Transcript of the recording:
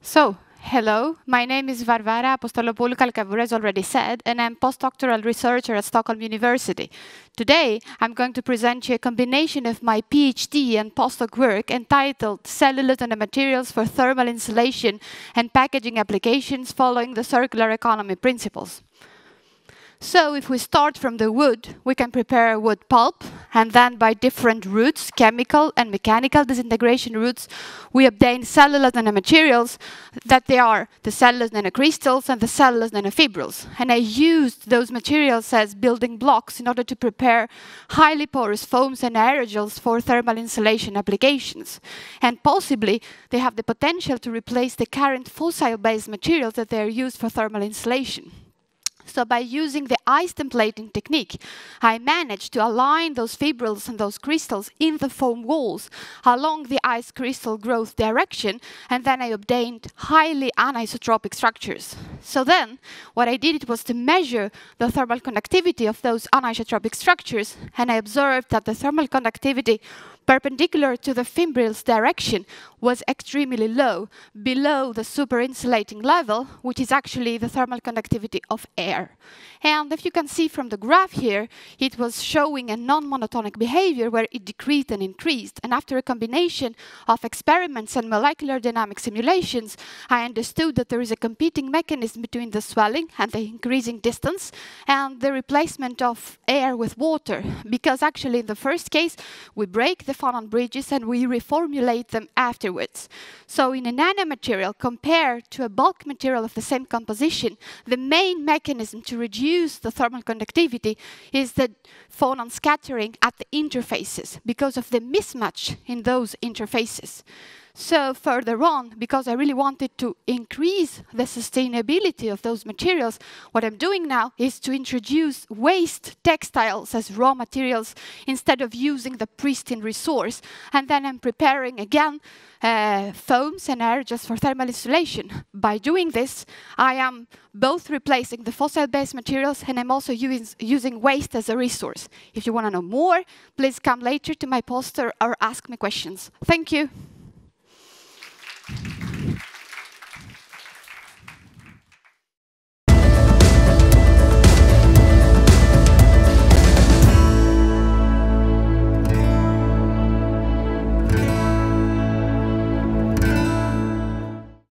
So, hello, my name is Varvara, Apostolopoulou-Kalkavoura, as already said, and I'm postdoctoral researcher at Stockholm University. Today, I'm going to present you a combination of my PhD and postdoc work entitled Cellulose Nanomaterials for Thermal Insulation and Packaging Applications Following the Circular Economy Principles. So if we start from the wood, we can prepare wood pulp, and then by different routes, chemical and mechanical disintegration routes, we obtain cellulose nanomaterials that they are the cellulose nanocrystals and the cellulose nanofibrils. And I used those materials as building blocks in order to prepare highly porous foams and aerosols for thermal insulation applications. And possibly, they have the potential to replace the current fossil-based materials that they are used for thermal insulation. So by using the ice templating technique, I managed to align those fibrils and those crystals in the foam walls along the ice crystal growth direction, and then I obtained highly anisotropic structures. So then, what I did was to measure the thermal conductivity of those anisotropic structures, and I observed that the thermal conductivity perpendicular to the fibrils direction was extremely low, below the superinsulating level, which is actually the thermal conductivity of air. And if you can see from the graph here, it was showing a non-monotonic behavior where it decreased and increased. And after a combination of experiments and molecular dynamic simulations, I understood that there is a competing mechanism between the swelling and the increasing distance and the replacement of air with water. Because actually in the first case, we break the phonon bridges and we reformulate them afterwards. So in a nanomaterial compared to a bulk material of the same composition, the main mechanism to reduce the thermal conductivity is the phonon scattering at the interfaces because of the mismatch in those interfaces. So further on, because I really wanted to increase the sustainability of those materials, what I'm doing now is to introduce waste textiles as raw materials instead of using the pristine resource. And then I'm preparing again foams and aerosols for thermal insulation. By doing this, I am both replacing the fossil-based materials and I'm also using waste as a resource. If you want to know more, please come later to my poster or ask me questions. Thank you.